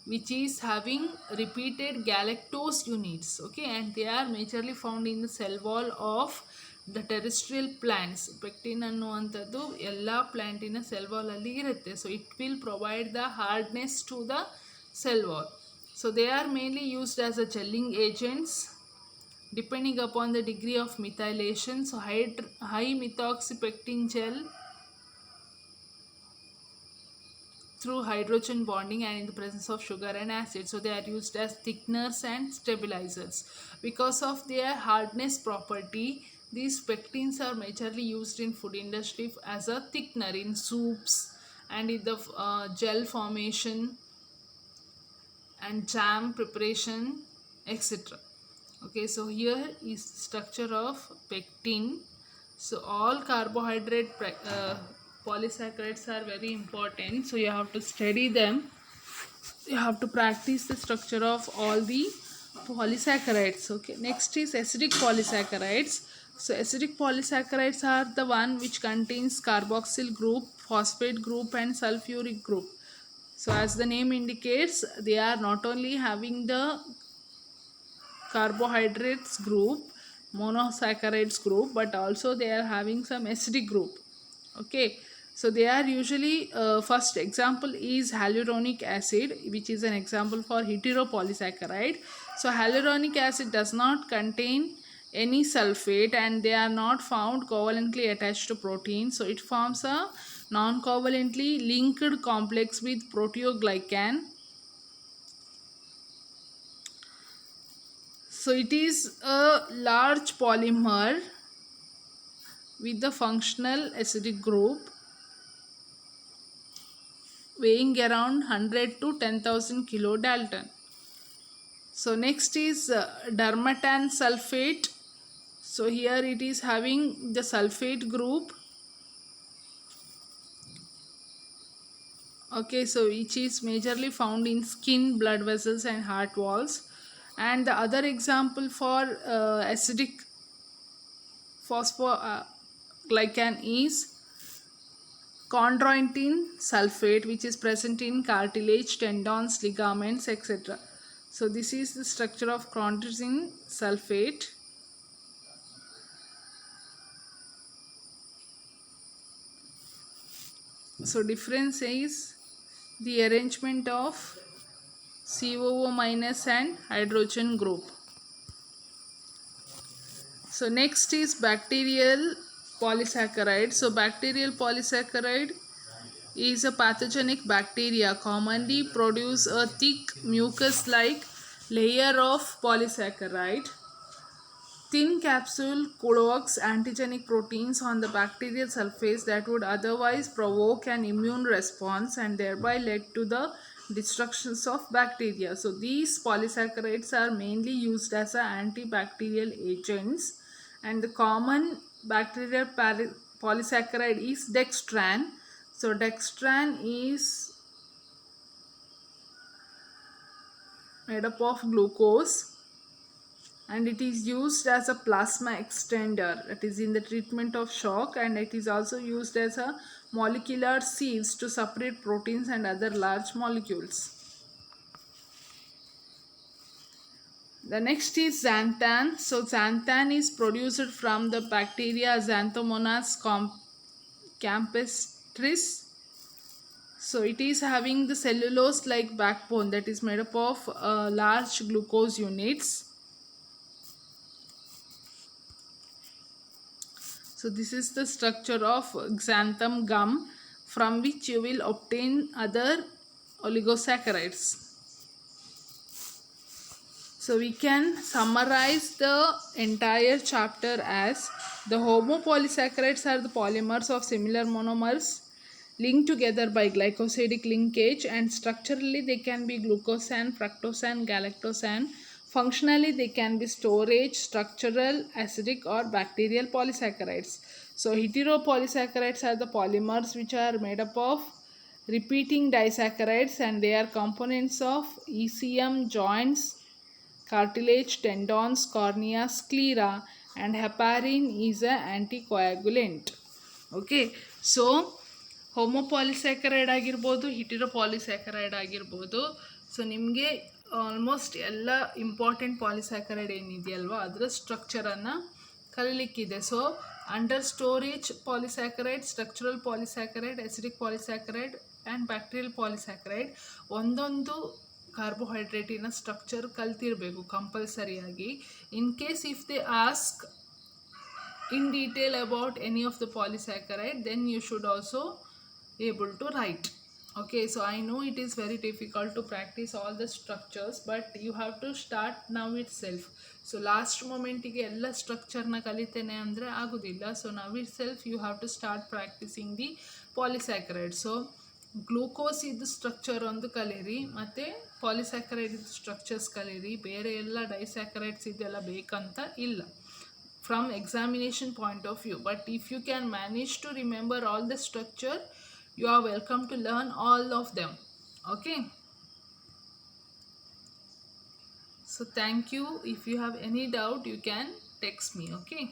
which is having repeated galactose units. Okay, and they are majorly found in the cell wall of the terrestrial plants. Pectin ಅನ್ನುವಂಥದ್ದು ಎಲ್ಲ ಪ್ಲಾಂಟಿನ cell wall ಅಲ್ಲಿ ಇರುತ್ತೆ. So it will provide the hardness to the cell wall. So they are mainly used as a gelling agents depending upon the degree of methylation. So high methoxypectin gel through hydrogen bonding and in the presence of sugar and acid. So they are used as thickeners and stabilizers. Because of their hardness property, these pectins are majorly used in food industry as a thickener in soups and in the gel formation and jam preparation, etc. Okay, so here is structure of pectin. So all carbohydrate polysaccharides are very important, so you have to study them. You have to practice the structure of all the polysaccharides. Okay, next is acidic polysaccharides. So acidic polysaccharides are the one which contains carboxyl group, phosphate group and sulfuric group. So as the name indicates, they are not only having the carbohydrates group, monosaccharides group, but also they are having some acidic group. Okay, so they are usually first example is hyaluronic acid, which is an example for heteropolysaccharide. So hyaluronic acid does not contain any sulfate and they are not found covalently attached to protein, so it forms a non-covalently linked complex with proteoglycan. So it is a large polymer with the functional acidic group weighing around 100 to 10,000 kilodalton. So next is dermatan sulfate. So here it is having the sulfate group. Okay, so which is majorly found in skin, blood vessels and heart walls. And the other example for acidic phosphoglycan is chondroitin sulfate, which is present in cartilage, tendons, ligaments, etc. So this is the structure of chondroitin sulfate. So difference is the arrangement of COO minus and hydrogen group. So next is bacterial polysaccharide. So bacterial polysaccharide is a pathogenic bacteria commonly produce a thick mucus-like layer of polysaccharide. Thin capsule coax antigenic proteins on the bacterial surface that would otherwise provoke an immune response and thereby lead to the destructions of bacteria. So these polysaccharides are mainly used as antibacterial agents, and the common bacterial polysaccharide is dextran. So dextran is made up of glucose, and it is used as a plasma extender, that is in the treatment of shock, and it is also used as a molecular sieves to separate proteins and other large molecules. The next is xanthan. So xanthan is produced from the bacteria Xanthomonas campestris. So it is having the cellulose like backbone that is made up of large glucose units. So this is the structure of xanthan gum, from which you will obtain other oligosaccharides. So we can summarize the entire chapter as the homopolysaccharides are the polymers of similar monomers linked together by glycosidic linkage, and structurally they can be glucosan, fructosan, galactosan. Functionally they can be storage, structural, acidic or bacterial polysaccharides. So heteropolysaccharides are the polymers which are made up of repeating disaccharides, and they are components of ECM, joints, cartilage, tendons, cornea, sclera, and heparin is an anticoagulant. Okay, so ಹೋಮೋಪಾಲಿಸ್ಯಾಕರೈಡ್ ಆಗಿರ್ಬೋದು, ಹಿಟಿರೋಪಾಲಿಸ್ಯಾಕರೈಡ್ ಆಗಿರ್ಬೋದು. So ನಿಮಗೆ almost ಎಲ್ಲ important polysaccharide ಏನಿದೆಯಲ್ವಾ ಅದರ ಸ್ಟ್ರಕ್ಚರನ್ನು ಕಲಿಲಿಕ್ಕಿದೆ. So under storage polysaccharide, structural polysaccharide, acidic polysaccharide and bacterial polysaccharide ಒಂದೊಂದು ಕಾರ್ಬೋಹೈಡ್ರೇಟಿನ ಸ್ಟ್ರಕ್ಚರ್ ಕಲ್ತಿರಬೇಕು ಕಂಪಲ್ಸರಿಯಾಗಿ. In case if they ask in detail about any of the polysaccharide, then you should also able to write. Okay, so I know it is very difficult to practice all the structures, but you have to start now itself. So last moment ಗೆ ಎಲ್ಲ ಸ್ಟ್ರಕ್ಚರ್ನ ಕಲಿತೇನೆ ಅಂದರೆ ಆಗೋದಿಲ್ಲ. So now itself you have to start practicing the polysaccharide. So glucose ಇದು structure ಒಂದು ಕಲೀರಿ, ಮತ್ತು polysaccharide ಇದು ಸ್ಟ್ರಕ್ಚರ್ಸ್ ಕಲೀರಿ. ಬೇರೆ ಎಲ್ಲ ಡೈಸ್ಯಾಕರೈಡ್ಸ್ ಇದೆಲ್ಲ ಬೇಕಂತ ಇಲ್ಲ from examination point of view. But if you can manage to remember all the structure, you are welcome to learn all of them. Okay, so thank you. If you have any doubt you can text me. Okay.